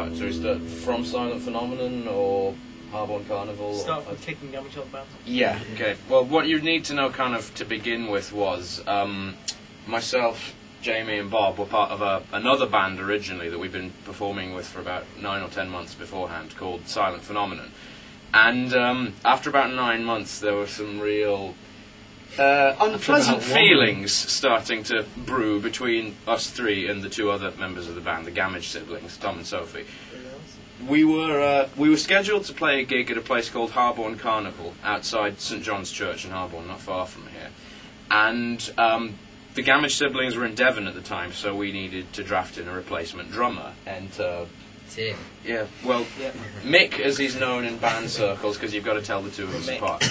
Right, so is that from Silent Phenomenon or Harborne Carnival? Start with kicking Gamage Old Band. Yeah, okay. Well, what you need to know kind of to begin with was myself, Jamie and Bob were part of another band originally that we've been performing with for about 9 or 10 months beforehand called Silent Phenomenon. And after about 9 months there were some real unpleasant feelings starting to brew between us three and the two other members of the band, the Gamage siblings, Tom and Sophie. We were scheduled to play a gig at a place called Harborne Carnival outside St John's Church in Harborne, not far from here. And the Gamage siblings were in Devon at the time, so we needed to draft in a replacement drummer. And Tim. yeah, well, Mick, as he's known in band circles, because you've got to tell the two of us apart.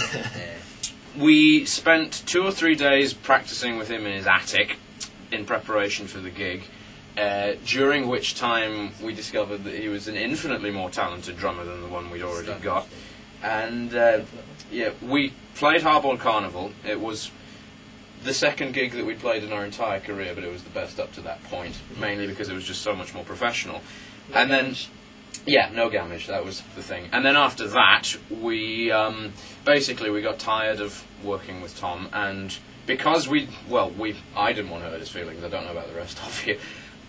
We spent 2 or 3 days practicing with him in his attic in preparation for the gig, during which time we discovered that he was an infinitely more talented drummer than the one we'd already got. And yeah, we played Harborne Carnival. It was the second gig that we'd played in our entire career, but it was the best up to that point, mainly because it was just so much more professional. And then, yeah, no Gamage, that was the thing. And then after that, we basically we got tired of working with Tom, and because I didn't want to hurt his feelings, I don't know about the rest of you,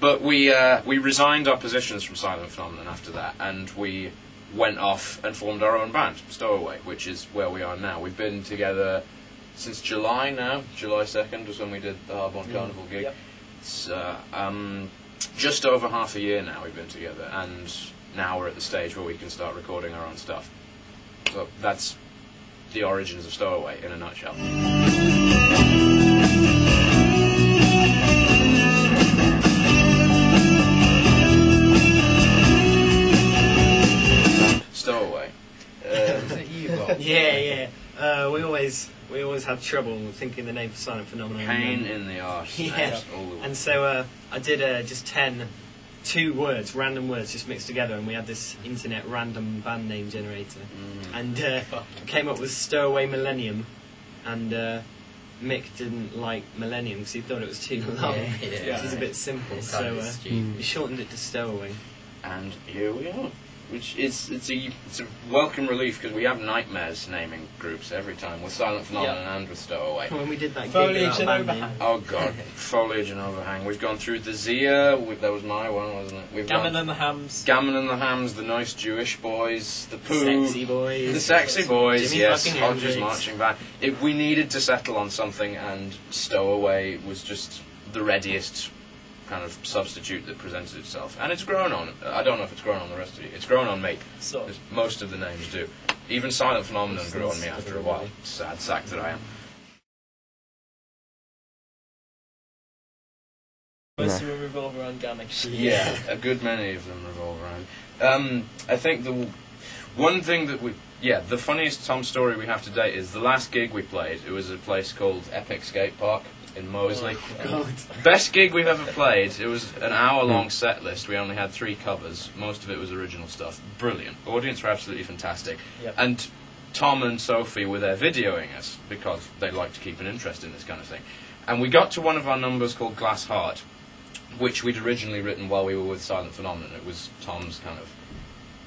but we resigned our positions from Silent Phenomenon after that, and we went off and formed our own band, Stowaway, which is where we are now. We've been together since July now. July 2nd was when we did the Harborne Carnival gig. Yep. It's just over half a year now we've been together, and now we're at the stage where we can start recording our own stuff. So that's the origins of Stowaway in a nutshell. Stowaway. Yeah. We always had trouble thinking the name for Silent Phenomenon. Pain in the arse. Yeah. And so I did just 2 words, random words, just mixed together, and we had this internet random band name generator, and came up with Stowaway Millennium, and Mick didn't like Millennium because he thought it was too long, which is a bit simple, so we shortened it to Stowaway. And here we are. Which it's a welcome relief, because we have nightmares naming groups every time with Silent Phenomenon and with Stowaway. When we did that Foliage and Overhang. Oh god, Foliage and Overhang. We've gone through the Zia, that was my one, wasn't it? We've Gammon and the Hams. Gammon and the Hams, the Nice Jewish Boys, the Pooh, Sexy Boys. the Sexy Boys, Jimmy yes, fucking Hodges Hendrix. Marching Band. We needed to settle on something, and Stowaway was just the readiest kind of substitute that presented itself, and it's grown on. I don't know if it's grown on the rest of you. It's grown on me. So Most of the names do. Even Silent Phenomenon grew on me after a while. Sad sack that I am. most of them revolve around Gamage. Yeah, a good many of them revolve around. I think the one thing that the funniest Tom story we have to date is the last gig we played. It was a place called Epic Skate Park in Moseley. God. Best gig we've ever played. It was an hour-long set list. We only had 3 covers. Most of it was original stuff. Brilliant. Audience were absolutely fantastic. Yep. And Tom and Sophie were there videoing us because they like to keep an interest in this kind of thing. And we got to one of our numbers called Glass Heart, which we'd originally written while we were with Silent Phenomenon. It was Tom's kind of...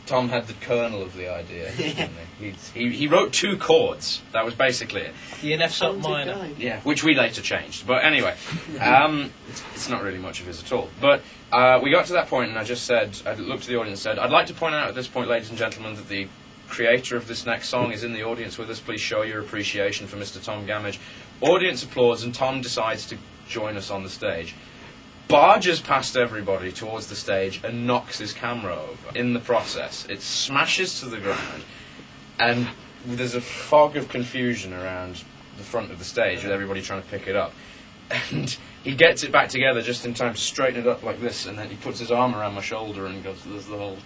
Tom had the kernel of the idea. He wrote 2 chords. That was basically it. The F sharp minor. Yeah, which we later changed. But anyway, it's not really much of his at all. But we got to that point, and I looked to the audience and said, I'd like to point out at this point, ladies and gentlemen, that the creator of this next song is in the audience with us. Please show your appreciation for Mr. Tom Gamage. Audience applauds, and Tom decides to join us on the stage. Barges past everybody towards the stage and knocks his camera over. In the process, it smashes to the ground, and there's a fog of confusion around the front of the stage with everybody trying to pick it up. And he gets it back together just in time to straighten it up like this, and then he puts his arm around my shoulder and goes, there's the whole...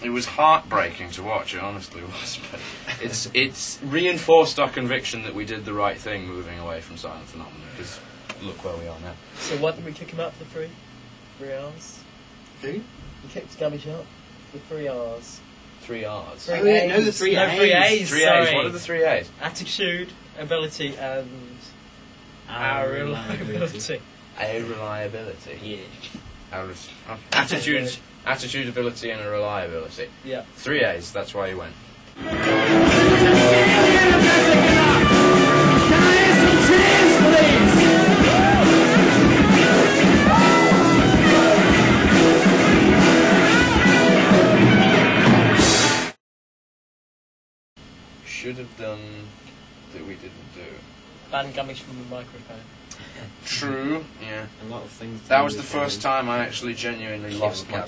It was heartbreaking to watch, it honestly was. But it's reinforced our conviction that we did the right thing moving away from Silent Phenomenon, because look where we are now. So why didn't we kick him out for 3 hours? Who? We kicked Gamage out for 3 hours. 3 R's. Oh, yeah, no, the 3 A's. 3 A's, 3 sorry. A's. What are the 3 A's? Attitude, ability, and our reliability. A reliability. Yeah. Attitude, ability, and a reliability. Yeah. 3 A's. That's why you went. Should have done that we didn't do. Ban Gamish from the microphone. True, yeah. A lot of things. That was the first time I actually genuinely lost my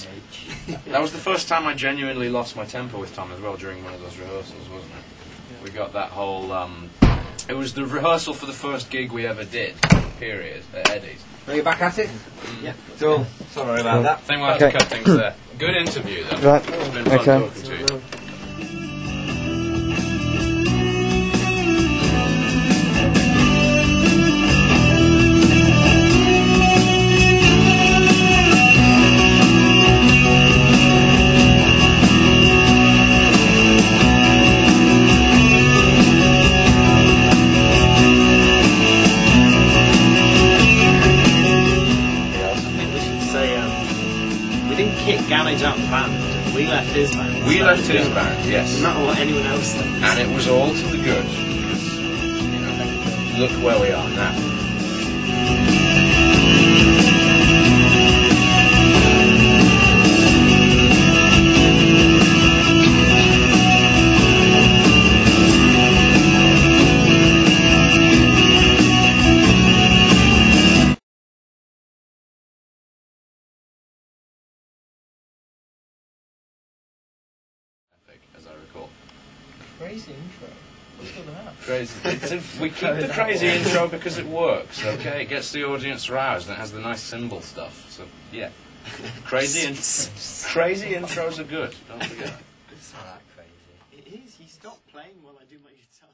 That was the first time I genuinely lost my temper with Tom as well during one of those rehearsals, wasn't it? Yeah. We got that whole. It was the rehearsal for the first gig we ever did, period, at Eddie's. Are you back at it? Yeah. Cool. Sorry about that. I think we'll have to cut things there. Good interview, though. Right. It's been fun talking to you. Kick Gamage out the band. We left his band. We left his band, yes. No matter what anyone else thinks. And it was all to the good. Because, you know, look where we are now. As I recall. Crazy intro. What's all that? Crazy. We keep the crazy intro because it works, okay? It gets the audience roused and it has the nice cymbal stuff. So, yeah. Crazy intros are good. Don't forget. It's not that crazy. It is. You stop playing while I do my guitar.